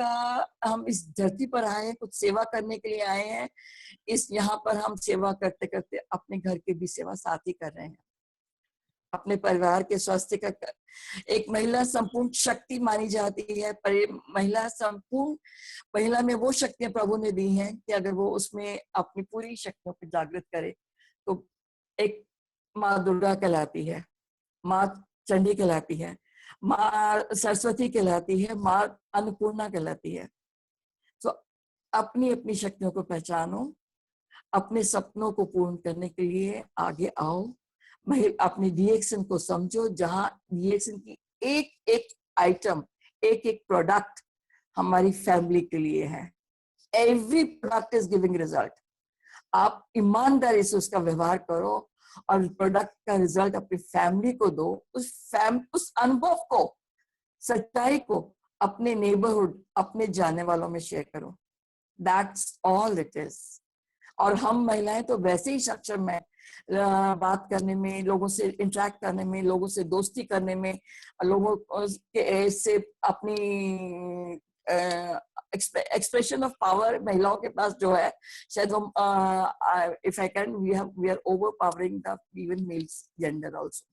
का हम इस धरती पर आए हैं, कुछ सेवा करने के लिए आए हैं। इस यहाँ पर हम सेवा करते करते अपने घर की भी सेवा साथ ही कर रहे हैं, अपने परिवार के स्वास्थ्य का। एक महिला संपूर्ण शक्ति मानी जाती है, पर महिला संपूर्ण, महिला में वो शक्तियां प्रभु ने दी हैं कि अगर वो उसमें अपनी पूरी शक्तियों को जागृत करे तो एक माँ दुर्गा कहलाती है, माँ चंडी कहलाती है, माँ सरस्वती कहलाती है, माँ अन्नपूर्णा कहलाती है। तो अपनी अपनी शक्तियों को पहचानो, अपने सपनों को पूर्ण करने के लिए आगे आओ। अपनी डीएक्सन को समझो, जहां डीएक्सन की एक एक आइटम, एक एक प्रोडक्ट हमारी फैमिली के लिए है। Every product is giving result. आप ईमानदारी से उसका व्यवहार करो और प्रोडक्ट का रिजल्ट अपनी फैमिली को दो। उस अनुभव को, सच्चाई को अपने नेबरहुड, अपने जाने वालों में शेयर करो। That's all it is. और हम महिलाएं तो वैसे ही सक्षम है बात करने में, लोगों से इंटरेक्ट करने में, लोगों से दोस्ती करने में, लोगों के से अपनी एक्सप्रेशन ऑफ पावर महिलाओं के पास जो है, शायद हम if I can we are overpowering the even males gender also.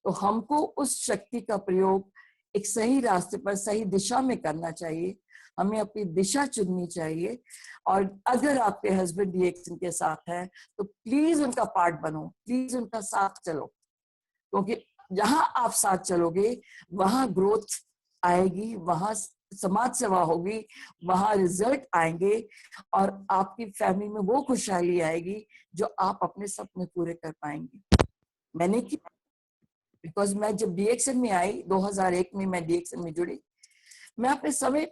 तो हमको उस शक्ति का प्रयोग एक सही रास्ते पर, सही दिशा में करना चाहिए। हमें अपनी दिशा चुननी चाहिए। और अगर आपके हस्बैंड डीएक्सन के साथ है तो प्लीज उनका पार्ट बनो, प्लीज उनका साथ चलो, क्योंकि जहां आप साथ चलोगे वहां ग्रोथ आएगी, वहां समाज सेवा होगी, वहां रिजल्ट आएंगे और आपकी फैमिली में वो खुशहाली आएगी जो आप अपने सपने पूरे कर पाएंगे। मैंने की, बिकॉज मैं जब डीएक्सन में आई 2001 में, मैं डीएक्सन में जुड़ी। मैं अपने समय,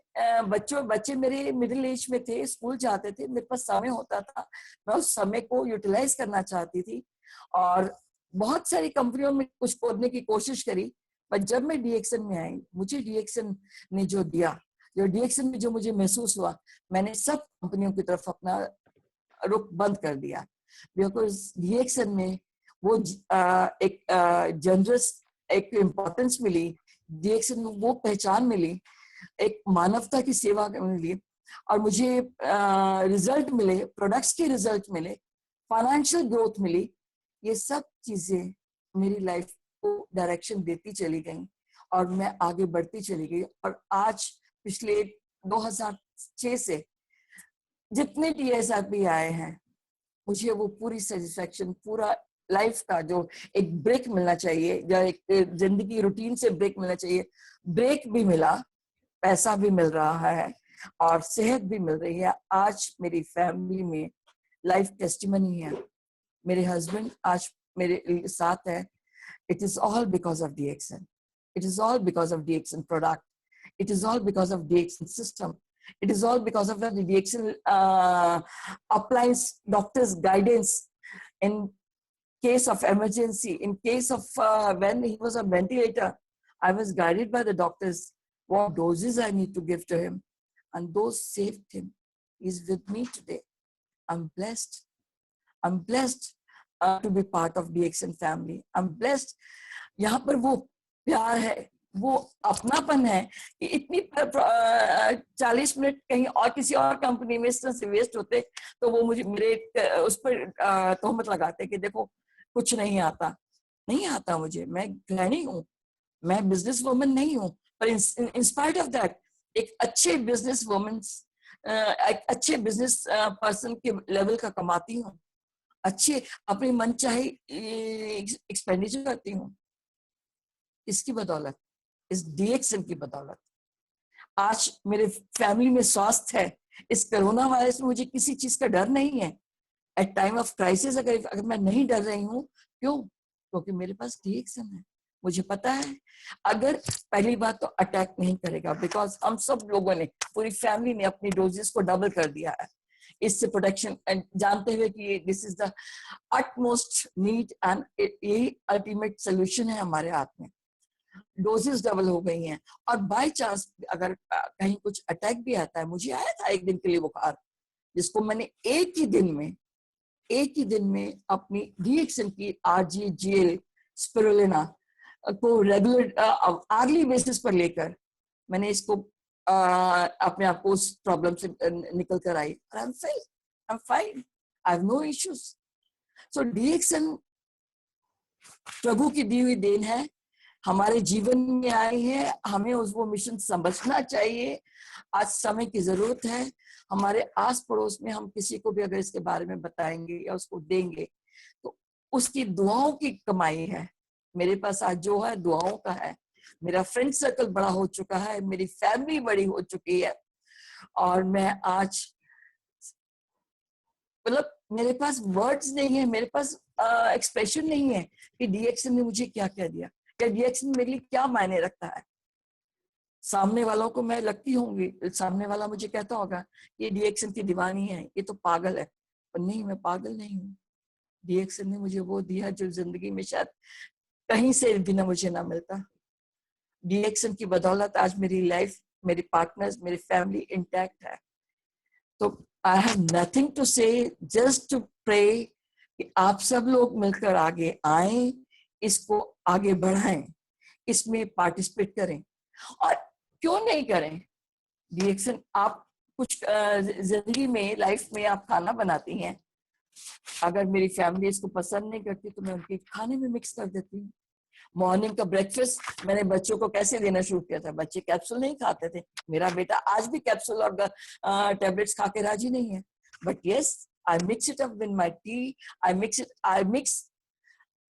बच्चे मेरे मिडिल एज में थे, स्कूल जाते थे, मेरे पास समय होता था, मैं उस समय को यूटिलाइज करना चाहती थी और बहुत सारी कंपनियों में कुछ खोदने की कोशिश करी। पर जब मैं डीएक्सन में आई, मुझे डीएक्सन ने जो दिया, जो डीएक्सन में जो मुझे महसूस हुआ, मैंने सब कंपनियों की तरफ अपना रुख बंद कर दिया। बिकॉज डीएक्सन में वो एक जनरस, एक इम्पोर्टेंस मिली, डीएक्सन में वो पहचान मिली, एक मानवता की सेवा मिली और मुझे रिजल्ट मिले, प्रोडक्ट्स के रिजल्ट मिले, फाइनेंशियल ग्रोथ मिली। ये सब चीजें मेरी लाइफ को डायरेक्शन देती चली गई और मैं आगे बढ़ती चली गई। और आज पिछले 2006 से जितने टीएसआरपी आए हैं, मुझे वो पूरी सेटिस्फेक्शन, पूरा लाइफ का जो एक ब्रेक मिलना चाहिए, या एक जिंदगी रूटीन से ब्रेक मिलना चाहिए, ब्रेक भी मिला, पैसा भी मिल रहा है और सेहत भी मिल रही है। आज मेरी फैमिली में लाइफ टेस्टिमनी है, मेरे हस्बैंड आज मेरे साथ है। It is all because of DXN, it is all because of DXN product, it is all because of DXN system, it is all because of the DXN appliance doctor's guidance in case of emergency, in case of when he was on ventilator. I was guided by the doctors what doses I need to give to him, and those saved him. He's with me today. I'm blessed. I'm blessed to be part of DXN family. I'm blessed. यहाँ पर वो प्यार है, वो अपनापन है कि इतनी 40 मिनट कहीं और किसी और कंपनी में इस तरह से वेस्ट होते तो वो मुझे मेरे उस पर तोहमत लगाते कि देखो कुछ नहीं आता। नहीं आता मुझे, मैं गृहिणी हूँ, मैं बिजनेस वुमन नहीं हूँ, पर इन स्पाइट ऑफ दैट एक अच्छे बिजनेस वुमन, एक अच्छे बिजनेस पर्सन के लेवल का कमाती हूँ, अच्छे अपनी मन चाहे एक्सपेंडिचर करती हूँ। इसकी बदौलत, इस डीएक्सन की बदौलत आज मेरे फैमिली में स्वास्थ्य है। इस कोरोना वायरस में मुझे किसी चीज का डर नहीं है। एट टाइम ऑफ क्राइसिस अगर मैं नहीं डर रही हूँ, क्यों? क्योंकि मेरे पास डीएक्सन है। मुझे पता है अगर पहली बात तो अटैक नहीं करेगा, बिकॉज हम सब लोगों ने, पूरी फैमिली ने अपनी डोजेस को डबल कर दिया है इससे प्रोटेक्शन, जानते हुए कि this is the utmost need and यही अल्टीमेट सोल्यूशन है हमारे हाथ में। डोजेस डबल हो गई हैं और बाय चांस अगर कहीं कुछ अटैक भी आता है, मुझे आया था एक दिन के लिए बुखार, जिसको मैंने एक ही दिन में अपनी डीएक्सन की RGGL स्पिरुलिना को रेगुलर आर्ली बेसिस पर लेकर मैंने इसको अपने आप को उस प्रॉब्लम से निकल कर आई। I am fine, I have no issues. So DXN प्रभु की दी हुई देन है, हमारे जीवन में आई है, हमें उस वो मिशन समझना चाहिए। आज समय की जरूरत है। हमारे आस पड़ोस में हम किसी को भी अगर इसके बारे में बताएंगे या उसको देंगे तो उसकी दुआओं की कमाई है। मेरे पास आज जो है दुआओं का है। मेरा फ्रेंड सर्कल बड़ा हो चुका है, मेरी फैमिली बड़ी हो चुकी है, और मैं आज मतलब मेरे पास वर्ड्स नहीं है, मेरे पास एक्सप्रेशन नहीं है कि डीएक्सन ने मुझे क्या क्या दिया, या डीएक्सन मेरे लिए क्या मायने रखता है। सामने वालों को मैं लगती होंगी, सामने वाला मुझे कहता होगा ये डीएक्सन की दीवानी है, ये तो पागल है, पर नहीं, मैं पागल नहीं हूँ। डीएक्सन ने मुझे वो दिया जो जिंदगी में शायद कहीं से भी ना मुझे ना मिलता। डीएक्सन की बदौलत आज मेरी लाइफ, मेरे पार्टनर्स, मेरी फैमिली इंटैक्ट है। तो आई हैव नथिंग टू से, जस्ट टू प्रे कि आप सब लोग मिलकर आगे आए, इसको आगे बढ़ाएं, इसमें पार्टिसिपेट करें। और क्यों नहीं करें डीएक्सन? आप कुछ जिंदगी में, लाइफ में आप खाना बनाती हैं, अगर मेरी फैमिली इसको पसंद नहीं करती तो मैं उनके खाने में मिक्स कर देती हूँ। मॉर्निंग का ब्रेकफास्ट मैंने बच्चों को कैसे देना शुरू किया था, बच्चे कैप्सूल नहीं खाते थे, मेरा बेटा आज भी कैप्सूल और टेबलेट्स खा के राजी नहीं है, but yes, I mix it up with my T, I mix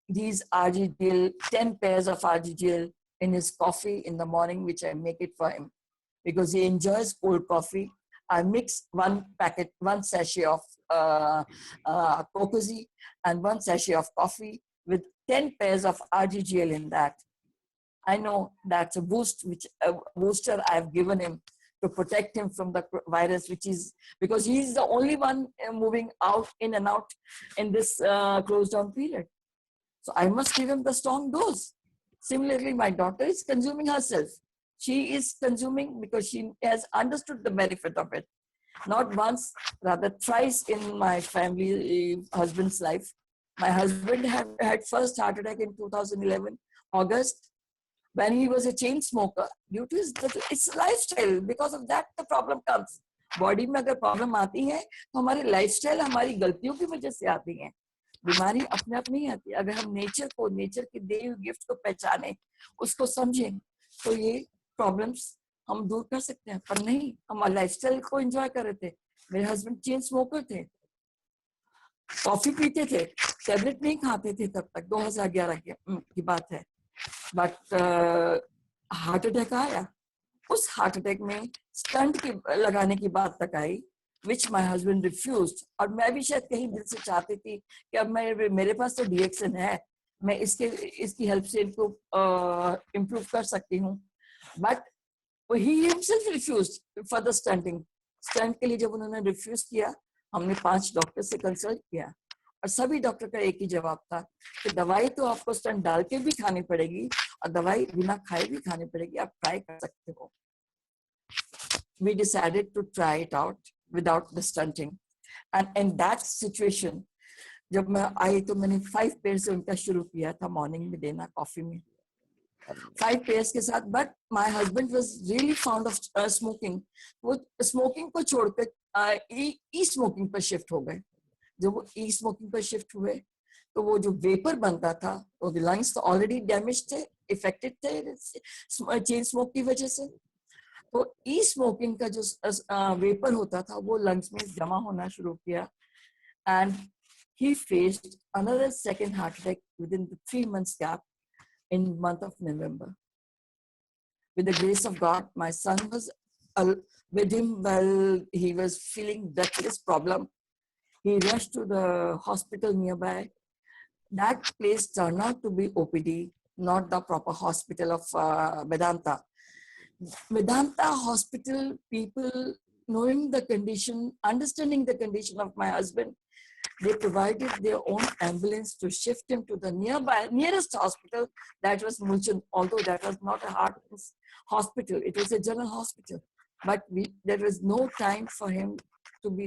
these RGGL, 10 pairs of RGGL in his coffee in the morning, which I make it for him because he enjoys cold coffee. I mix one sachet of Kokozi and one sachet of coffee with 10 pairs of RGGL in that. I know that's a booster I've given him to protect him from the virus, which is because he's the only one moving out in and out in this closed down period. So I must give him the strong dose. Similarly, my daughter is consuming herself. She is consuming because she has understood the benefit of it. Not once, rather thrice in my family, husband's life. My husband had first heart attack in 2011, August, when he was a chain smoker. Due to his lifestyle, because of that the problem comes. Body में अगर problem आती है तो हमारे lifestyle, हमारी गलतियों की वजह से आती है। बीमारी अपने आप नहीं आती। अगर हम नेचर को, नेचर के दी हुई गिफ्ट को पहचाने, उसको समझें, तो ये प्रॉब्लम्स हम दूर कर सकते हैं। पर नहीं, हम लाइफस्टाइल को एंजॉय कर रहे थे। मेरे हस्बैंड चेन स्मोकर थे, कॉफी पीते थे, टैबलेट नहीं खाते थे तब तक, 2011 की बात है। बट हार्ट अटैक आया। उस हार्ट अटैक में स्टंट की लगाने की बात तक आई, which my husband refused। और मैं भी शायद कहीं दिल से चाहती थी कि अब मेरे पास तो डीएक्सन है, मैं इसकी हेल्प से इनको इम्प्रूव कर सकती हूँ। But he himself refused for the stunting। Stunt के लिए जब उन्होंने रिफ्यूज किया, हमने 5 डॉक्टर से कंसल्ट किया और सभी डॉक्टर का एक ही जवाब था कि दवाई तो आपको स्टंट डाल के भी खानी पड़ेगी और दवाई बिना खाए भी खानी पड़ेगी, आप ट्राई कर सकते हो। We decided to try it out without the stunting, and in that situation, जब मैं आई तो मैंने 5 पेयर से उनका शुरू किया था मॉर्निंग में देना, कॉफी में 5 पेयर्स के साथ। But my husband was really found of smoking. वो स्मोकिंग को छोड़कर ई स्मोकिंग पर शिफ्ट हो गए। जब वो ई स्मोकिंग पर शिफ्ट हुए तो वो जो वेपर बनता था, वो लंग्स तो ऑलरेडी डैमेज थे, इफेक्टेड थे चेन स्मोक की वजह से। तो ई स्मोकिंग का जो वेपर होता था वो लंग्स में जमा होना शुरू किया, and he faced another second heart attack within the 3 months gap in month of November. With the grace of God, my son was with him while he was feeling breathless problem. He rushed to the hospital nearby. That place turned out to be OPD, not the proper hospital of Vedanta. Vedanta hospital people, knowing the condition, understanding the condition of my husband, they provided their own ambulance to shift him to the nearest hospital. That was Mulchan, although that was not a heart hospital, it was a general hospital. But there was no time for him to be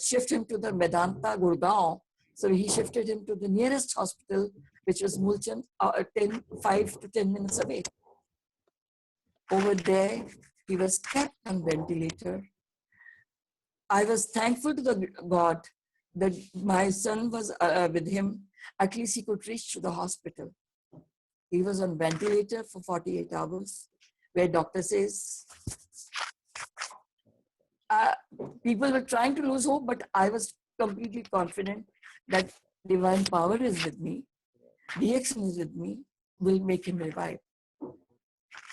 shift him to the Vedanta Gurgaon. So he shifted him to the nearest hospital, which was Mulchan, 5 to 10 minutes away. Over there, he was kept on ventilator. I was thankful to the God that my son was with him. At least he could reach to the hospital. He was on ventilator for 48 hours, where doctor says, people were trying to lose hope, but I was completely confident that divine power is with me. DXN is with me, will make him revive.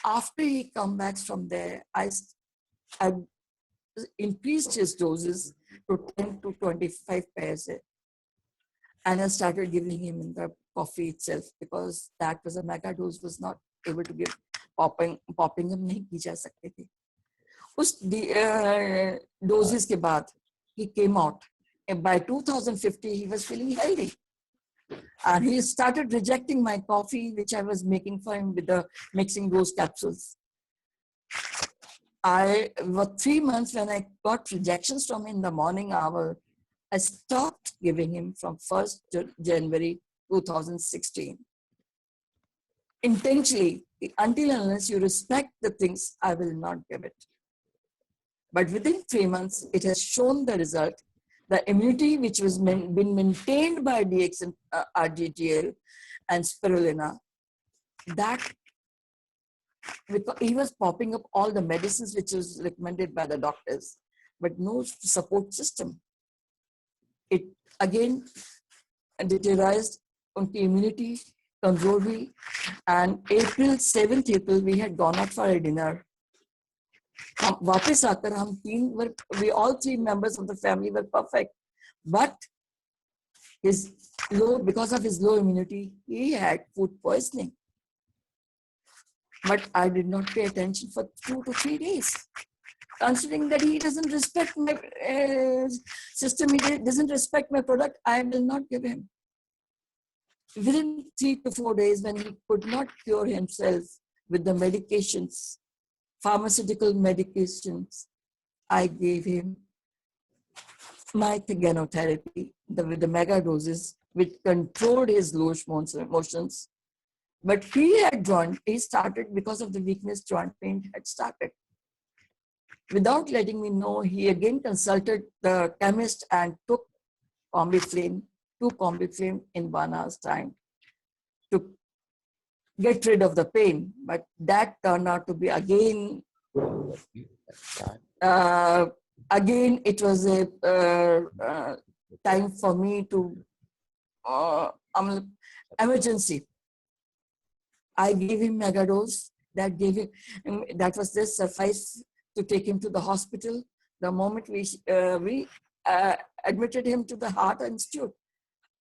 After he come back from there, I increased his doses to 10 to 25 pairs. And I started giving him in the coffee itself, because that was a mega dose, was not able to give popping हम नहीं की जा सकते थे. उस doses के बाद he came out, and by 2050 he was feeling healthy. And he started rejecting my coffee, which I was making for him with the mixing those capsules. I was 3 months when I got rejections from him in the morning hour. I stopped giving him from 1st January 2016. Intentionally, until unless you respect the things, I will not give it. But within 3 months, it has shown the result. The immunity which was been maintained by DXN, RGGL and spirulina, that he was popping up all the medicines which was recommended by the doctors, but no support system. It again deteriorized on the immunity, control me, and 7th April, we had gone out for a dinner. We all 3 members of the family were perfect, but because of his low immunity, he had food poisoning. But I did not pay attention for 2 to 3 days. Considering that he doesn't respect my system, he doesn't respect my product, I will not give him. Within 3 to 4 days, when he could not cure himself with the medications, pharmaceutical medications, I gave him my theganotherapy with the mega doses, which controlled his low motions. But he started because of the weakness, joint pain had started. Without letting me know, he again consulted the chemist and took Combiflame, 2 Combiflame in 1 hour's time to get rid of the pain. But that turned out to be again it was a time for me to emergency. I gave him megadose. That was just suffice to take him to the hospital. The moment we admitted him to the Heart Institute,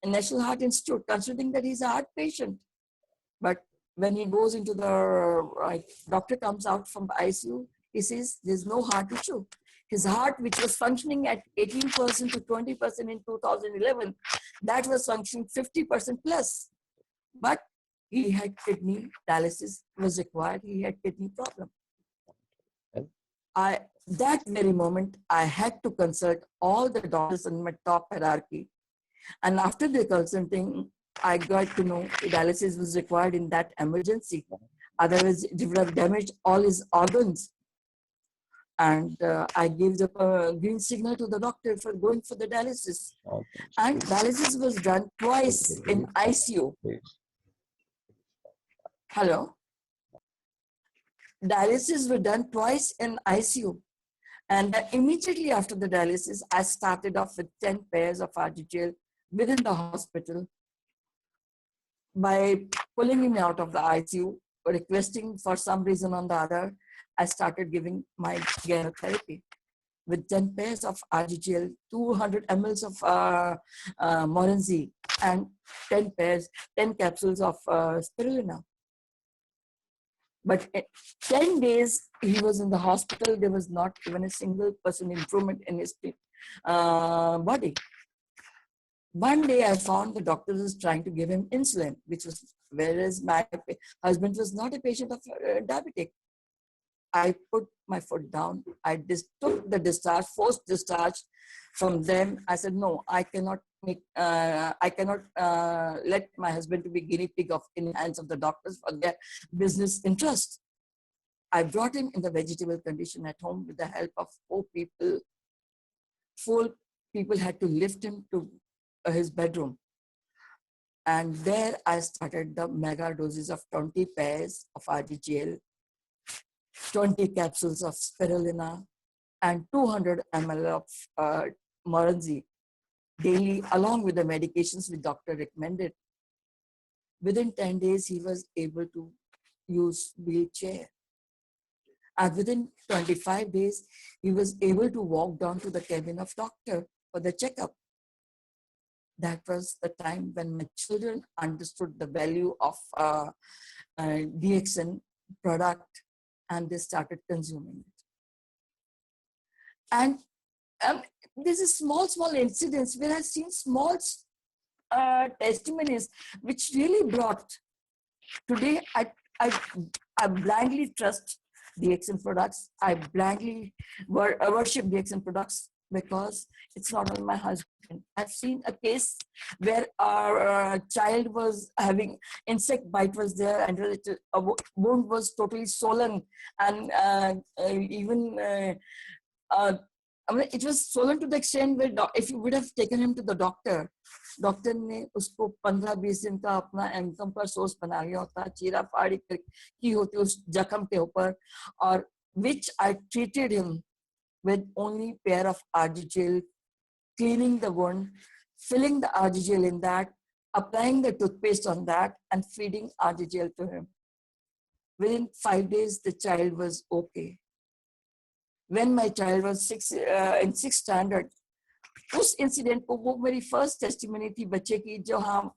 National Heart Institute, considering that he's a heart patient. But when he goes into the doctor comes out from the ICU, he says there's no heart issue. His heart, which was functioning at 18% to 20% in 2011, that was functioning 50% plus. But he had kidney dialysis was required. He had kidney problem. That very moment, I had to consult all the doctors in my top hierarchy. And after the consulting, I got to know dialysis was required in that emergency. Otherwise, it would have damaged all his organs. And I gave the green signal to the doctor for going for the dialysis. And dialysis was done twice in ICU. Hello? Dialysis were done twice in ICU. And immediately after the dialysis, I started off with 10 pairs of RGGL within the hospital. By pulling him out of the ICU, requesting for some reason or the other, I started giving my therapy with 10 pairs of RGGL, 200 mLs of Morenzi, and 10 capsules of spirulina. But 10 days he was in the hospital, there was not even a single % improvement in his body. One day I found the doctor was trying to give him insulin, whereas my husband was not a patient of diabetic. I put my foot down. I took the discharge, forced discharge from them. I said, no, I cannot let my husband to be guinea pig in the hands of the doctors for their business interest. I brought him in the vegetable condition at home with the help of 4 people. 4 people had to lift him to his bedroom. And there I started the mega doses of 20 pairs of RGGL, 20 capsules of spirulina, and 200 ml of Moranzi daily, along with the medications the doctor recommended. Within 10 days, he was able to use wheelchair. And within 25 days, he was able to walk down to the cabin of doctor for the checkup. That was the time when my children understood the value of DXN product, and they started consuming it. And this is small incidents where I've seen small testimonies which really brought. Today, I blindly trust DXN products. I blindly worship DXN products because it's not only my husband. I've seen a case where our child was having insect bite was there, and a wound was totally swollen, and I mean, it was swollen to the extent where if you would have taken him to the doctor ने उसको 15-20 दिन का अपना income का source बना लिया होता, चीरा फाड़ी की होती उस जख्म के ऊपर, और which I treated him with only pair of RGGel, cleaning the wound, filling the RGGel in that, applying the toothpaste on that, and feeding RGGel to him. Within 5 days, the child was okay. When my child was in 6th standard, उस incident को, वो मेरी first testimony थी बच्चे की, जो हाँ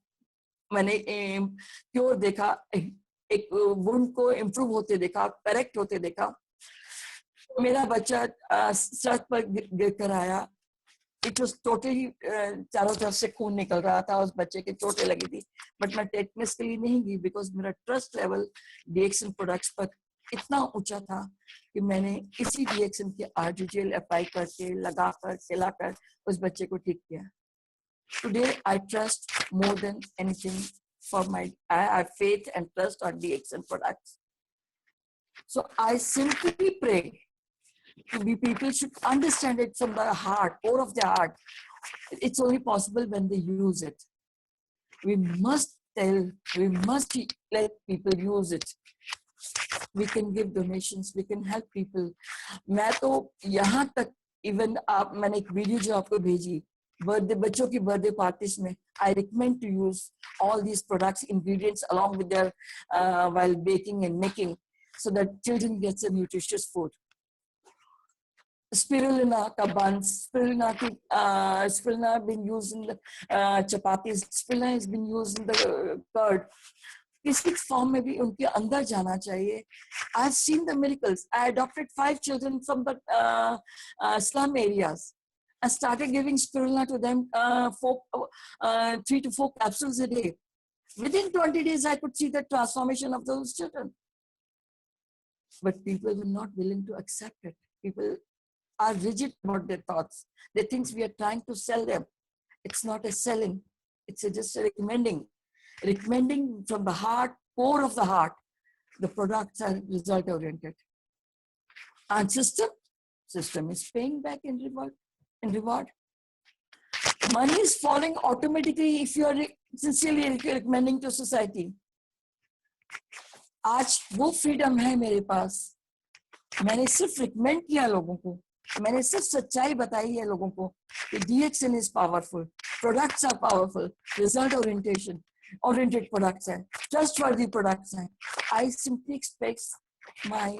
मैंने क्योर देखा, एक वुंड को इम्प्रूव होते देखा, करेक्ट होते देखा. मेरा बच्चा सड़क पर गिर कर आया. इट वाज टोटली चारों तरफ से खून निकल रहा था, उस बच्चे के चोटें लगी थी, बट मैं टेटनस के लिए नहीं गई बिकॉज मेरा ट्रस्ट लेवल DXN प्रोडक्ट्स पर इतना ऊंचा था कि मैंने इसी DXN के RGGel अप्लाई करके, लगाकर, खिलाकर उस बच्चे को ठीक किया. Today I trust more than anything for I have faith and trust on DXN products. So I simply pray people should understand it from the heart, core of their heart. It's only possible when they use it. We must let people use it. We can give donations, we can help people. मैं तो यहाँ तक even मैंने एक video जो आपको भेजी बच्चों की बर्थडे पार्टीज में, I recommend to use all these products, ingredients along with their while baking and making, so that children get a nutritious food. Spirulina ka buns, spirulina been used in the chapatis, spirulina has been used in the curd. किसी form में भी उनके अंदर जाना चाहिए. I've seen the miracles. I adopted 5 children from the slum areas. I started giving spirulina to them 3 to 4 capsules a day. Within 20 days, I could see the transformation of those children. But people were not willing to accept it. People are rigid about their thoughts. They think we are trying to sell them. It's not a selling. It's just a recommending from the heart, core of the heart. The products are result oriented. And system is paying back in reward. Money is falling automatically if you are sincerely recommending to society. आज वो freedom है मेरे पास. मैंने सिर्फ recommend किया लोगों को. मैंने सिर्फ सच्चाई बताई है लोगों को कि DXN is powerful. Products are powerful. Result oriented products हैं, trustworthy products हैं. I simply express my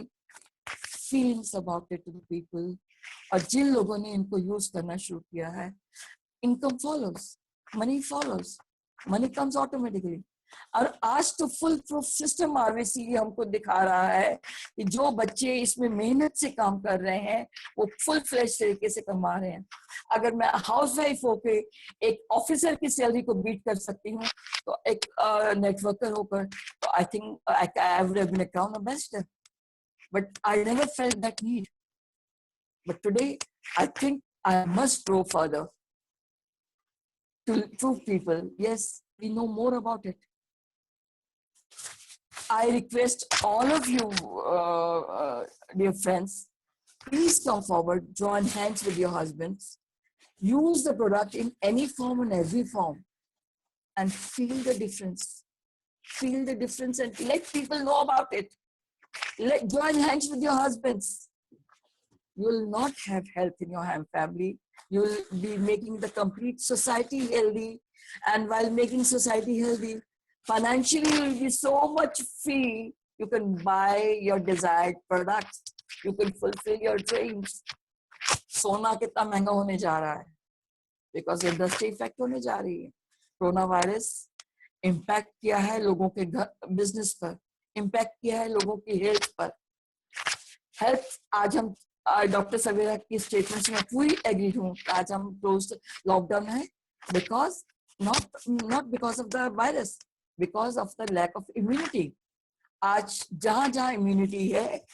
feelings about it to the people. और जिन लोगों ने इनको यूज करना शुरू किया है, income follows, money comes automatically. और आज तो फुल प्रूफ सिस्टम RVC हमको दिखा रहा है कि जो बच्चे इसमें मेहनत से काम कर रहे हैं वो फुल फ्लेश तरीके से कमा रहे हैं. अगर मैं हाउसवाइफ होकर एक ऑफिसर की सैलरी को बीट कर सकती हूँ तो एक नेटवर्कर होकर तो I think I would have been a crown ambassador. But I never felt that need. But today I think I must grow further to prove people, yes, we know more about it. I request all of you, dear friends, please come forward, join hands with your husbands, use the product in any form and every form, and feel the difference. Feel the difference and let people know about it. Join hands with your husbands. You will not have health in your family. You will be making the complete society healthy. And while making society healthy, financially you will be so much free. You can buy your desired products. You can fulfill your dreams. सोना कितना महंगा होने जा रहा है because industry effect होने जा रही है. कोरोना वायरस इम्पैक्ट किया है लोगों के बिजनेस पर, इम्पैक्ट किया है लोगों की हेल्थ पर. हेल्थ आज हम डॉक्टर सवेरा की स्टेटमेंट से मैं पूरी एग्री हूँ. आज हम क्लोज लॉकडाउन है because not because of the virus, because of the lack of immunity. आज जहां जहां इम्यूनिटी है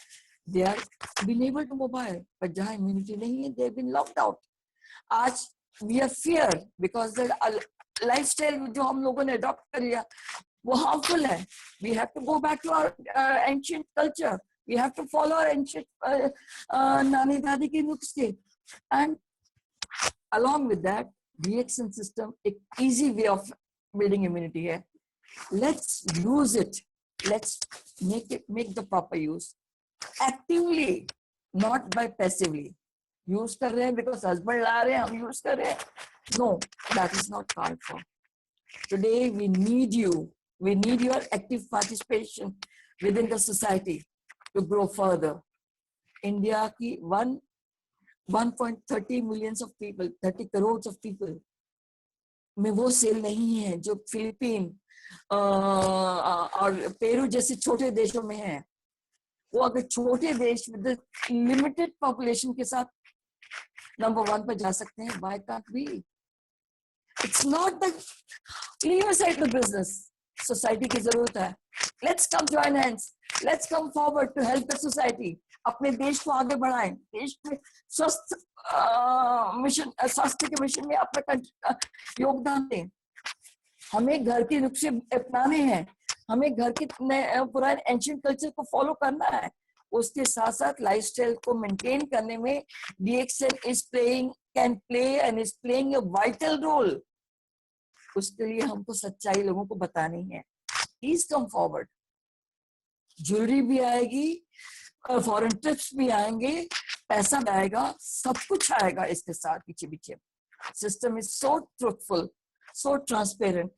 they are been able to mobile, पर जहां इम्यूनिटी नहीं है दे बीन लॉक्ड आउट. आज we are fear because the lifestyle जो हम लोगों ने अडॉप्ट कर लिया वो हार्मफुल है. We have to go back to our ancient culture. We have to follow our ancient nani dadi ke nuskhe, and along with that, DXN system एक easy way of building immunity है. Let's use it. Let's make the proper use actively, not by passively. Use कर रहे हैं because husband ला रहे हैं हम use कर रहे हैं. No, that is not called for. Today we need you. We need your active participation within the society to grow further. India की 1.30 millions of people, 30 crores of people में वो cell नहीं है जो फिलीपीन और पेरू जैसे छोटे देशों में है. वो अगर छोटे देश with लिमिटेड पॉपुलेशन के साथ नंबर 1 पर जा सकते हैं, why can't we? It's not the leave aside the business. Society की जरूरत है. Let's come join hands. Let's come forward to help the society. अपने देश को आगे बढ़ाएं. देश में स्वस्थ मिशन, स्वास्थ्य के मिशन में अपना योगदान दें. हमें घर के नुस्खे अपनाने हैं. हमें घर के पुराने एंशिएंट कल्चर को फॉलो करना है. उसके साथ साथ लाइफस्टाइल को मेंटेन करने में DXN can play and is playing a vital role. उसके लिए हमको सच्चाई लोगों को बतानी है. Please come forward. ज्वेलरी भी आएगी, फॉरेन ट्रिप्स भी आएंगे, पैसा भी आएगा, सब कुछ आएगा इसके साथ पीछे पीछे. System is so truthful, so transparent.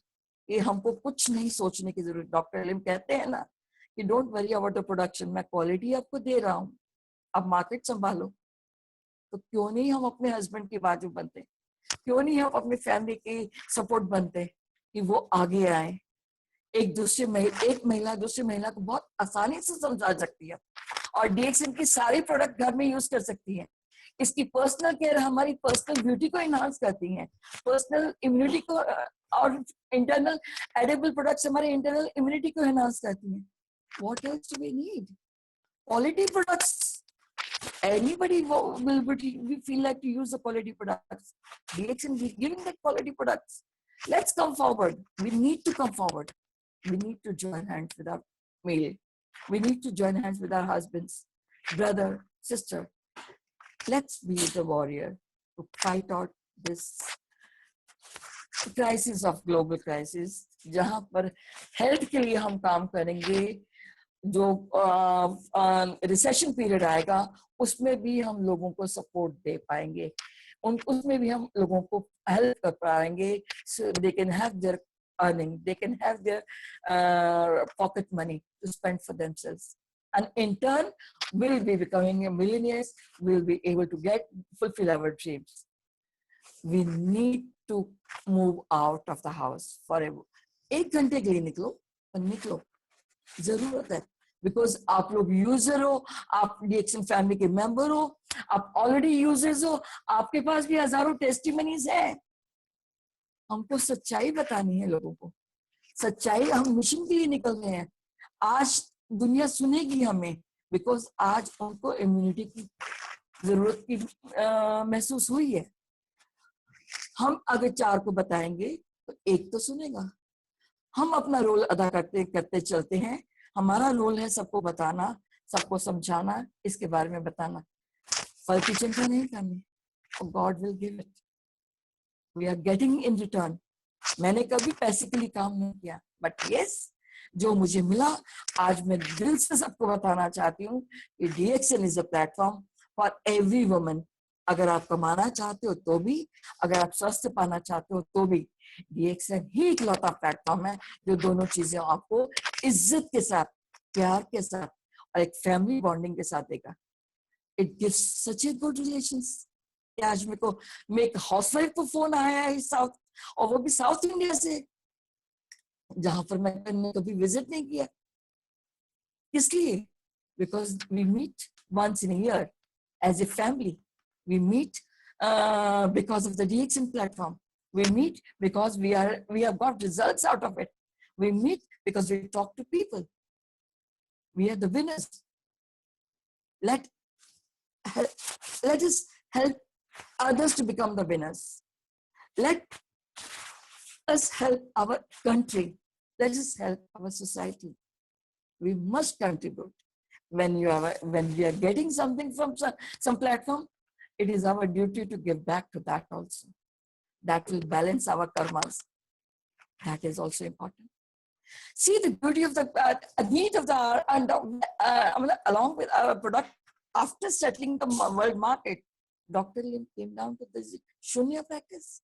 ये हमको कुछ नहीं सोचने की जरूरत. डॉक्टर एलिम कहते हैं ना कि don't worry about the production, मैं क्वालिटी आपको दे रहा हूँ, आप मार्केट संभालो. तो क्यों नहीं हम अपने हस्बैंड की बाजू बनते, क्यों नहीं हम अपनी फैमिली की सपोर्ट बनते कि वो आगे आए. एक महिला दूसरी महिला को बहुत आसानी से समझा सकती है और DXN की सारी प्रोडक्ट घर में यूज कर सकती है. इसकी पर्सनल केयर हमारी पर्सनल ब्यूटी को एनहांस करती हैं, पर्सनल इम्यूनिटी को, और इंटरनल एडिबल प्रोडक्ट्स हमारे इंटरनल इम्यूनिटी को एनहांस करती हैं. What else do we need? Quality products. Anybody will feel like to use the quality products. DXN is giving that quality products. Let's come forward. We need to come forward. We need to join hands with our male. We need to join hands with our husbands, brother, sister. Let's be the warrior to fight out this crisis of global crisis. जहाँ पर health के लिए हम काम करेंगे, जो recession period आएगा उसमें भी हम लोगों को सपोर्ट दे पाएंगे, उसमें भी हम लोगों को हेल्प कर पाएंगे. So they can have their earning, they can have their pocket money to spend for themselves, and in turn we'll be becoming millionaires. We'll be able to fulfill our dreams. We need to move out of the house forever. 1 घंटे के लिए निकलो, पर निकलो, जरूरत है. Because आप लोग यूजर हो, आप DXN फैमिली के मेंबर हो, आप ऑलरेडी यूजर्स हो, आपके पास भी हजारों टेस्टिमनीज हैं. हमको सच्चाई बतानी है लोगों को. सच्चाई, हम मिशन के लिए निकल रहे हैं. आज दुनिया सुनेगी हमें बिकॉज आज उनको इम्यूनिटी की जरूरत की महसूस हुई है. हम अगर 4 को बताएंगे तो 1 तो सुनेगा. हम अपना रोल अदा करते करते चलते हैं. हमारा रोल है सबको बताना, सबको समझाना, इसके बारे में बताना, फल की चिंता नहीं करनी, और God will give it, we are getting in return. मैंने कभी पैसे के लिए काम नहीं किया, बट यस, जो मुझे मिला, आज मैं दिल से सबको बताना चाहती हूँ कि DXN is a platform for every woman. अगर आप कमाना चाहते हो तो भी, अगर आप स्वास्थ्य पाना चाहते हो तो भी, DXN ही इकलौता प्लेटफॉर्म है जो दोनों चीजें आपको इज्जत के साथ, प्यार के साथ और एक फैमिली बॉन्डिंग के साथ देगा। It gives such a good relations. आज मेरे को, मैं एक हाउसवाइफ को फोन आया है साउथ, और वो भी साउथ इंडिया से, जहां पर मैंने कभी विजिट नहीं किया। किस लिए? Because we meet once in year as a family, we meet because of the DXN platform, we meet because we have got results out of it, we meet because we talk to people, we are the winners. let let us help others to become the winners. Let us help our country, let us help our society. We must contribute. When we are getting something from some platform, it is our duty to give back to that also. That will balance our karmas. That is also important. See the beauty of the need of the and along with our product. After settling the world market, Dr. Lim came down to the Shunya practice.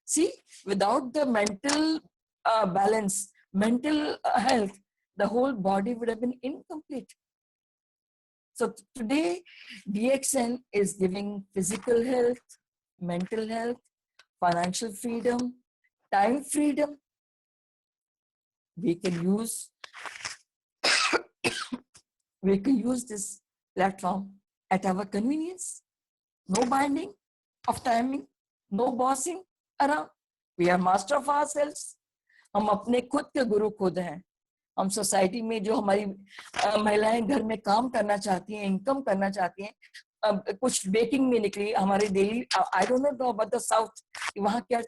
See, without the mental balance, mental health, the whole body would have been incomplete. So today, DXN is giving physical health, mental health, financial freedom, time freedom. We can use this platform at our convenience. No binding of timing, no bossing around. We are master of ourselves. हम अपने खुद के गुरु खुद हैं। हम society में जो हमारी महिलाएं घर में काम करना चाहती हैं, इनकम करना चाहती हैं, कुछ बेकिंग में निकली हमारे daily, I don't know about the south, वहाँ क्या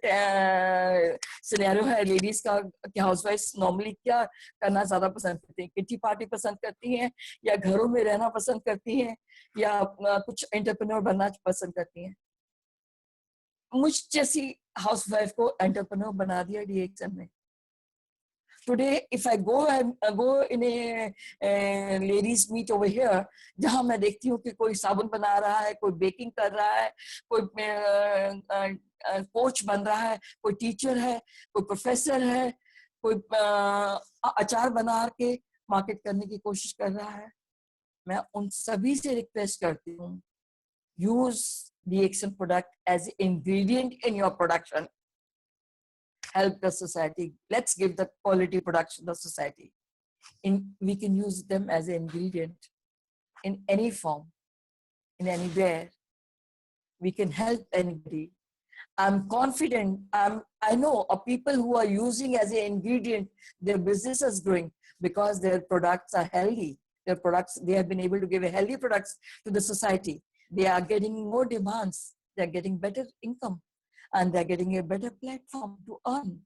सिनेरियो है लेडीज का, क्या हाउसवाइफ नॉर्मली क्या करना ज्यादा पसंद करती हैं? किटी पार्टी पसंद करती हैं, या घरों में रहना पसंद करती हैं, या कुछ एंटरप्रेन्योर बनना पसंद करती हैं? मुझ जैसी हाउसवाइफ को एंटरप्रेन्योर बना दिया DXN ने। Today, if I go in a ladies meet over here, जहां मैं देखती हूँ कि कोई साबुन बना रहा है, कोई बेकिंग कर रहा है, कोई कोच बन रहा है, कोई टीचर है, कोई प्रोफेसर है, कोई अचार बना के मार्केट करने की कोशिश कर रहा है, मैं उन सभी से रिक्वेस्ट करती हूँ, use DXN product as ingredient in your production. Help the society. Let's give the quality products to the society. We can use them as an ingredient in any form, in anywhere. We can help anybody. I'm confident. I know of people who are using as an ingredient, their business is growing because their products are healthy. Their products, they have been able to give healthy products to the society. They are getting more demands. They're getting better income. And they're getting a better platform to earn.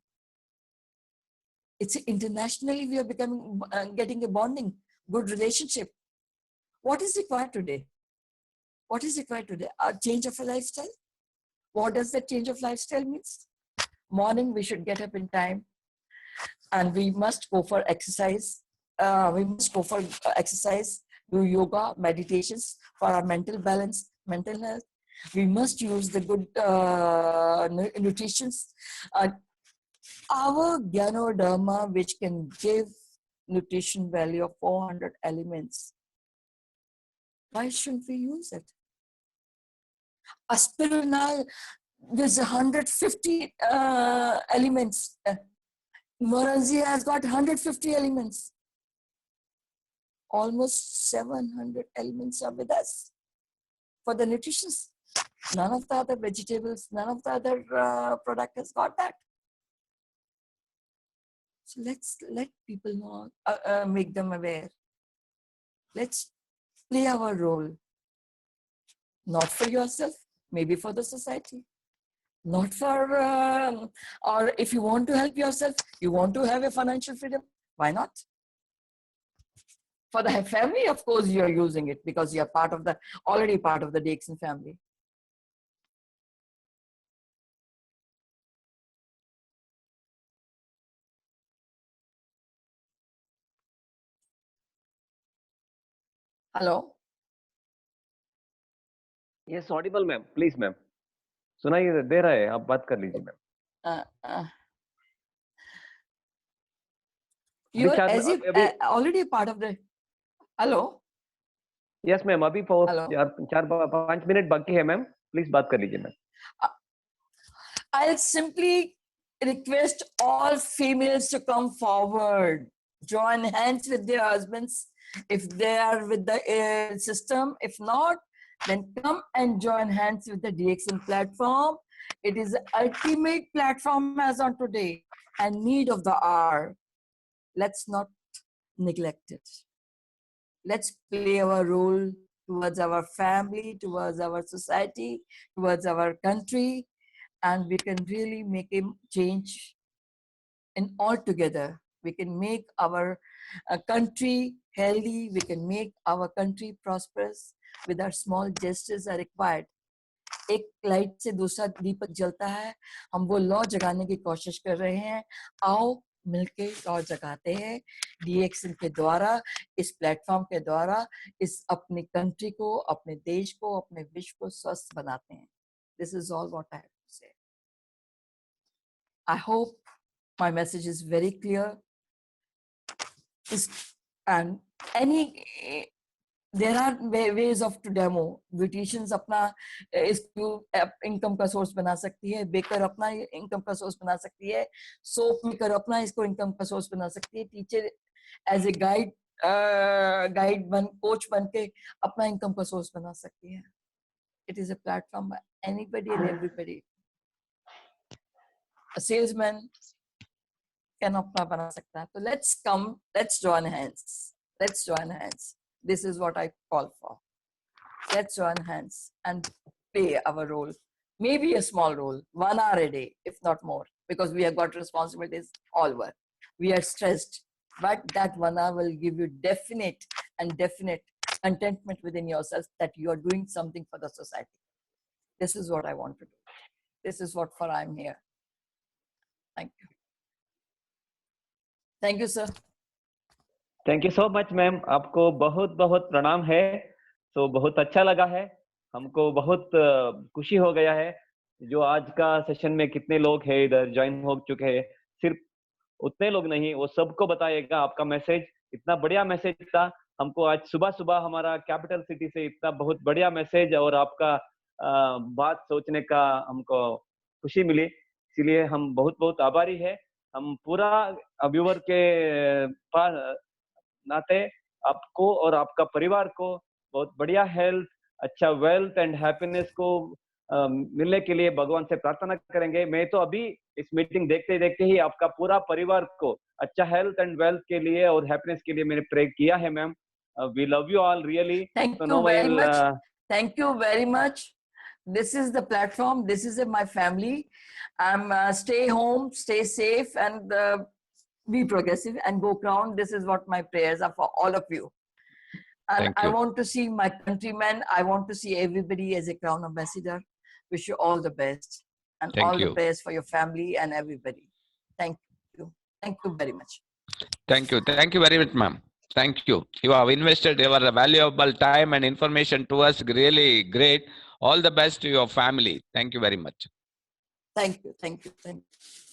It's internationally we are becoming, getting a bonding, good relationship. What is required today? What is required today? A change of a lifestyle. What does that change of lifestyle means? Morning, we should get up in time, and we must go for exercise. Do yoga, meditations for our mental balance, mental health. We must use the good nutrition. Our Gyanodharma, which can give nutrition value of 400 elements, why shouldn't we use it? Aspirinal, there's 150 elements. Moranzi has got 150 elements. Almost 700 elements are with us for the nutrition. None of the other vegetables, none of the other product has got that. So let's let people know, make them aware. Let's play our role. Not for yourself, maybe for the society. Not for, or if you want to help yourself, you want to have a financial freedom, why not? For the family, of course, you are using it because you are already part of the DXN family. Hello. Yes, audible, ma'am. Please, ma'am. सुनाई दे रहा है, आप बात कर लीजिए, ma'am. You are as if already a part of the. Hello. Yes, ma'am. अभी 4-5 minute बाकी है, मैम. Please बात कर लीजिए, ma'am. I'll simply request all females to come forward, join hands with their husbands if they are with the system. If not, then come and join hands with the DXN platform. It is the ultimate platform as on today and need of the hour. Let's not neglect it. Let's play our role towards our family, towards our society, towards our country, and we can really make a change in all together. We can make our country healthy. We can make our country prosperous with our small gestures are required. एक light से दूसरा दीपक जलता है. हम वो लौ जगाने की कोशिश कर रहे हैं. आओ मिलके लौ जगाते हैं DXN के द्वारा, इस प्लेटफॉर्म के द्वारा, इस अपनी कंट्री को, अपने देश को, अपने विश्व को स्वस्थ बनाते हैं. This is all what I have to say. I hope my message is very clear. And there are ways of to demo. Beauticians अपना इसको इनकम का सोर्स बना सकती है, बेकर अपना इनकम का सोर्स बना सकती है, सोप मेकर अपना इसको इनकम का सोर्स बना सकती है, teacher as a guide coach बन के अपना इनकम का सोर्स बना सकती है. It is a platform by anybody and everybody. A salesman can अपना बना सकता है. So let's join hands. Let's join hands. This is what I call for. Let's join hands and play our role. Maybe a small role, 1 hour a day, if not more, because we have got responsibilities all work. We are stressed, but that 1 hour will give you definite contentment within yourself that you are doing something for the society. This is what I want to do. This is what for I'm here. Thank you. Thank you, sir. Thank you so much, ma'am. आपको बहुत बहुत प्रणाम है. तो बहुत अच्छा लगा है, हमको बहुत खुशी हो गया है जो आज का सेशन में कितने लोग हैं इधर ज्वाइन हो चुके हैं. सिर्फ उतने लोग नहीं, वो सबको बताइएगा. आपका मैसेज इतना बढ़िया मैसेज था. हमको आज सुबह सुबह हमारा कैपिटल सिटी से इतना बहुत बढ़िया मैसेज और आपका बात सोचने का हमको खुशी मिली. इसलिए हम बहुत बहुत आभारी है. हम पूरा व्यूअर के पास नाते आपको और आपका परिवार को बहुत बढ़िया हेल्थ, अच्छा वेल्थ एंड हैप्पीनेस को मिलने के लिए भगवान से प्रार्थना करेंगे. मैं तो अभी इस मीटिंग देखते देखते ही आपका पूरा परिवार को अच्छा हेल्थ एंड वेल्थ के लिए और हैप्पीनेस के लिए मैंने प्रे किया है. Ma'am, we love you all really. Thank you very much. Thank you very much. This is the platform. This is my family. Stay home, stay safe, and be progressive and go crown. This is what my prayers are for all of you. And I want to see my countrymen. I want to see everybody as a crown ambassador. Wish you all the best and all the prayers for your family and everybody. Thank you. Thank you very much. Thank you. Thank you very much, ma'am. Thank you. You have invested your valuable time and information to us. Really great. All the best to your family. Thank you very much. Thank you. Thank you. Thank you.